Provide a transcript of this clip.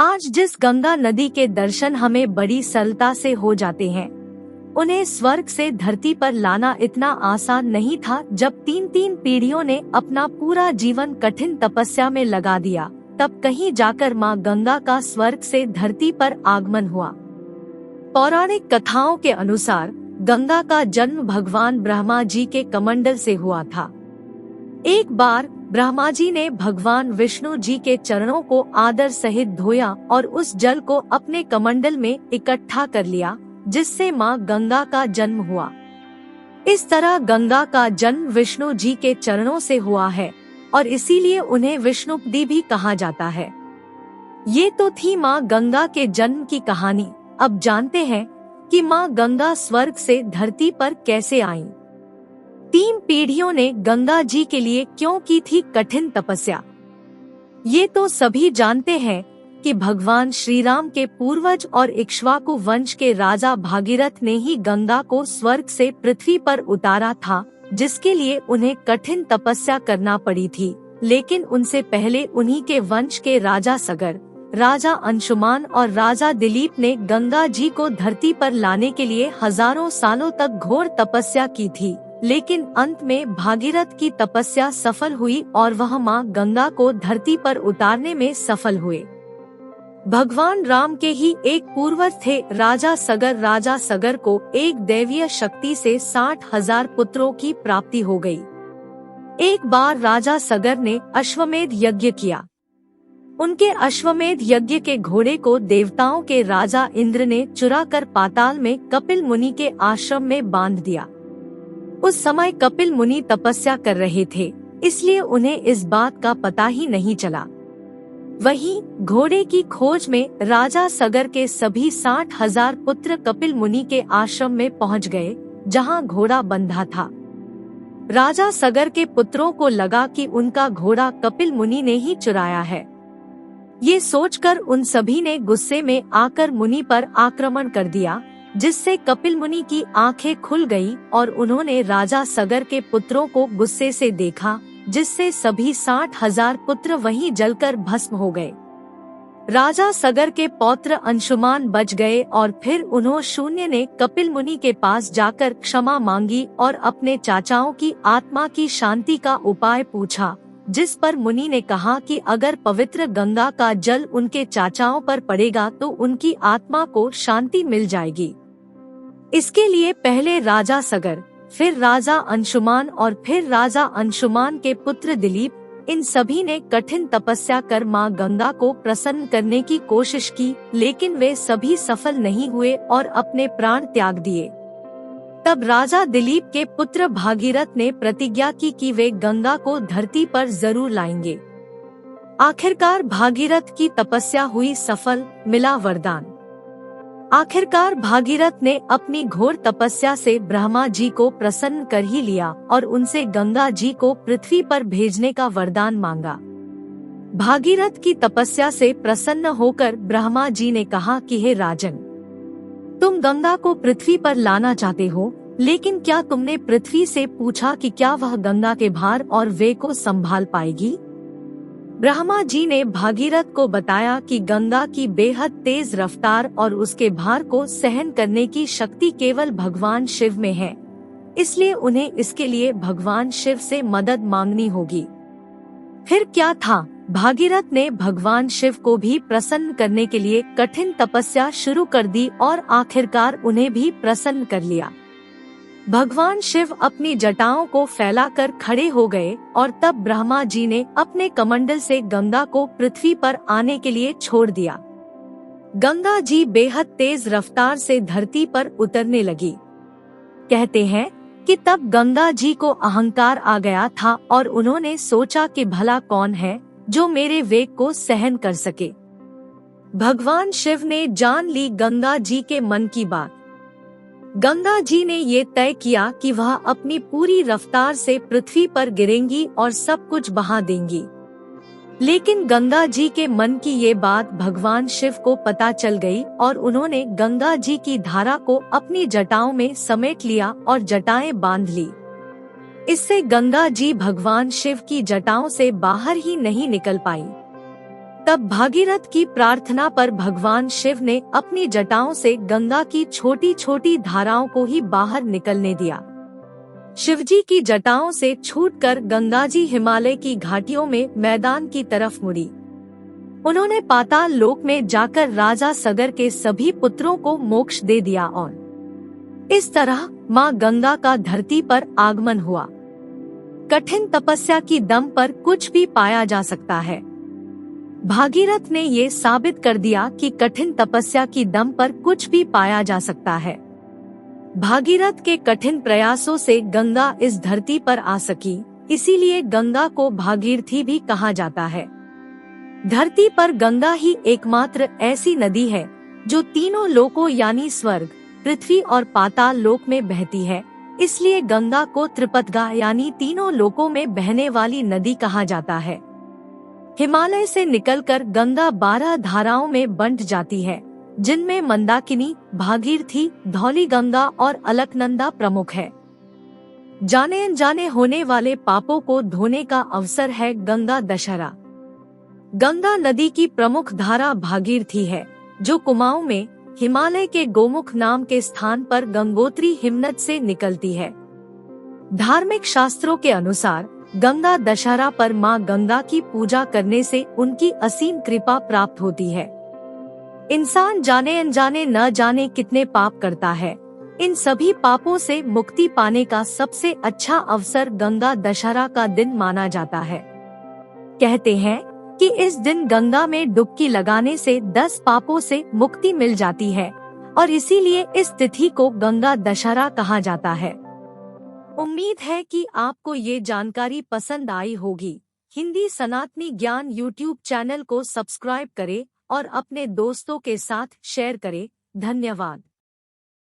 आज जिस गंगा नदी के दर्शन हमें बड़ी सरलता से हो जाते हैं, उन्हें स्वर्ग से धरती पर लाना इतना आसान नहीं था। जब 3 पीढ़ियों ने अपना पूरा जीवन कठिन तपस्या में लगा दिया, तब कहीं जाकर माँ गंगा का स्वर्ग से धरती पर आगमन हुआ। पौराणिक कथाओं के अनुसार गंगा का जन्म भगवान ब्रह्मा जी के कमंडल से हुआ था। एक बार ब्रह्मा जी ने भगवान विष्णु जी के चरणों को आदर सहित धोया और उस जल को अपने कमंडल में इकट्ठा कर लिया, जिससे माँ गंगा का जन्म हुआ। इस तरह गंगा का जन्म विष्णु जी के चरणों से हुआ है और इसीलिए उन्हें विष्णुपदी भी कहा जाता है। ये तो थी माँ गंगा के जन्म की कहानी। अब जानते हैं कि माँ गंगा स्वर्ग से धरती पर कैसे आईं। 3 पीढ़ियों ने गंगा जी के लिए क्यों की थी कठिन तपस्या, ये तो सभी जानते हैं कि भगवान श्री राम के पूर्वज और इक्ष्वाकु वंश के राजा भागीरथ ने ही गंगा को स्वर्ग से पृथ्वी पर उतारा था, जिसके लिए उन्हें कठिन तपस्या करना पड़ी थी। लेकिन उनसे पहले उन्हीं के वंश के राजा सगर, राजा अंशुमान और राजा दिलीप ने गंगा जी को धरती पर लाने के लिए हजारों सालों तक घोर तपस्या की थी। लेकिन अंत में भागीरथ की तपस्या सफल हुई और वह माँ गंगा को धरती पर उतारने में सफल हुए। भगवान राम के ही एक पूर्वज थे राजा सगर। राजा सगर को एक दैवीय शक्ति से 60,000 पुत्रों की प्राप्ति हो गई। एक बार राजा सगर ने अश्वमेध यज्ञ किया। उनके अश्वमेध यज्ञ के घोड़े को देवताओं के राजा इंद्र ने चुरा कर पाताल में कपिल मुनि के आश्रम में बांध दिया। उस समय कपिल मुनि तपस्या कर रहे थे, इसलिए उन्हें इस बात का पता ही नहीं चला। वहीं घोड़े की खोज में राजा सगर के सभी 60,000 पुत्र कपिल मुनि के आश्रम में पहुंच गए, जहां घोड़ा बंधा था। राजा सगर के पुत्रों को लगा कि उनका घोड़ा कपिल मुनि ने ही चुराया है। ये सोचकर उन सभी ने गुस्से में आकर मुनि पर आक्रमण कर दिया, जिससे कपिल मुनि की आंखें खुल गई और उन्होंने राजा सगर के पुत्रों को गुस्से से देखा, जिससे सभी 60,000 पुत्र वहीं जलकर भस्म हो गए। राजा सगर के पौत्र अंशुमान बच गए और फिर उन्होंने शून्य ने कपिल मुनि के पास जाकर क्षमा मांगी और अपने चाचाओं की आत्मा की शांति का उपाय पूछा, जिस पर मुनि ने कहा कि अगर पवित्र गंगा का जल उनके चाचाओं पर पड़ेगा तो उनकी आत्मा को शांति मिल जाएगी। इसके लिए पहले राजा सगर, फिर राजा अंशुमान और फिर राजा अंशुमान के पुत्र दिलीप, इन सभी ने कठिन तपस्या कर माँ गंगा को प्रसन्न करने की कोशिश की, लेकिन वे सभी सफल नहीं हुए और अपने प्राण त्याग दिए। तब राजा दिलीप के पुत्र भागीरथ ने प्रतिज्ञा की कि वे गंगा को धरती पर जरूर लाएंगे। आखिरकार भागीरथ की तपस्या हुई सफल, मिला वरदान। आखिरकार भागीरथ ने अपनी घोर तपस्या से ब्रह्मा जी को प्रसन्न कर ही लिया और उनसे गंगा जी को पृथ्वी पर भेजने का वरदान मांगा। भागीरथ की तपस्या से प्रसन्न होकर ब्रह्मा जी ने कहा कि हे राजन, तुम गंगा को पृथ्वी पर लाना चाहते हो, लेकिन क्या तुमने पृथ्वी से पूछा कि क्या वह गंगा के भार और वेग को संभाल पाएगी? ब्रह्मा जी ने भागीरथ को बताया कि गंगा की बेहद तेज रफ्तार और उसके भार को सहन करने की शक्ति केवल भगवान शिव में है, इसलिए उन्हें इसके लिए भगवान शिव से मदद मांगनी होगी। फिर क्या था, भागीरथ ने भगवान शिव को भी प्रसन्न करने के लिए कठिन तपस्या शुरू कर दी और आखिरकार उन्हें भी प्रसन्न कर लिया। भगवान शिव अपनी जटाओं को फैलाकर खड़े हो गए और तब ब्रह्मा जी ने अपने कमंडल से गंगा को पृथ्वी पर आने के लिए छोड़ दिया। गंगा जी बेहद तेज रफ्तार से धरती पर उतरने लगी। कहते हैं कि तब गंगा जी को अहंकार आ गया था और उन्होंने सोचा कि भला कौन है जो मेरे वेग को सहन कर सके। भगवान शिव ने जान ली गंगा जी के मन की बात। गंगा जी ने ये तय किया कि वह अपनी पूरी रफ्तार से पृथ्वी पर गिरेंगी और सब कुछ बहा देंगी। लेकिन गंगा जी के मन की ये बात भगवान शिव को पता चल गई और उन्होंने गंगा जी की धारा को अपनी जटाओं में समेट लिया और जटाएं बांध ली। इससे गंगा जी भगवान शिव की जटाओं से बाहर ही नहीं निकल पाई। तब भागीरथ की प्रार्थना पर भगवान शिव ने अपनी जटाओं से गंगा की छोटी छोटी धाराओं को ही बाहर निकलने दिया। शिवजी की जटाओं से छूटकर गंगा जी हिमालय की घाटियों में मैदान की तरफ मुड़ी। उन्होंने पाताल लोक में जाकर राजा सगर के सभी पुत्रों को मोक्ष दे दिया और इस तरह मां गंगा का धरती पर आगमन हुआ। कठिन तपस्या की दम पर कुछ भी पाया जा सकता है। भागीरथ ने ये साबित कर दिया कि कठिन तपस्या की दम पर कुछ भी पाया जा सकता है। भागीरथ के कठिन प्रयासों से गंगा इस धरती पर आ सकी, इसीलिए गंगा को भागीरथी भी कहा जाता है। धरती पर गंगा ही एकमात्र ऐसी नदी है जो तीनों लोकों यानी स्वर्ग, पृथ्वी और पाताल लोक में बहती है। इसलिए गंगा को त्रिपथगा यानी तीनों लोकों में बहने वाली नदी कहा जाता है। हिमालय से निकलकर गंगा 12 धाराओं में बंट जाती है, जिनमें मंदाकिनी, भागीरथी, धौली गंगा और अलकनंदा प्रमुख है। जाने अनजाने होने वाले पापों को धोने का अवसर है गंगा दशहरा। गंगा नदी की प्रमुख धारा भागीरथी है, जो कुमाऊं में हिमालय के गोमुख नाम के स्थान पर गंगोत्री हिमनद से निकलती है। धार्मिक शास्त्रों के अनुसार गंगा दशहरा पर मां गंगा की पूजा करने से उनकी असीम कृपा प्राप्त होती है। इंसान जाने अनजाने न जाने कितने पाप करता है। इन सभी पापों से मुक्ति पाने का सबसे अच्छा अवसर गंगा दशहरा का दिन माना जाता है। कहते हैं कि इस दिन गंगा में डुबकी लगाने से 10 पापों से मुक्ति मिल जाती है और इसीलिए इस तिथि को गंगा दशहरा कहा जाता है। उम्मीद है कि आपको ये जानकारी पसंद आई होगी। हिंदी सनातनी ज्ञान यूट्यूब चैनल को सब्सक्राइब करें और अपने दोस्तों के साथ शेयर करें। धन्यवाद।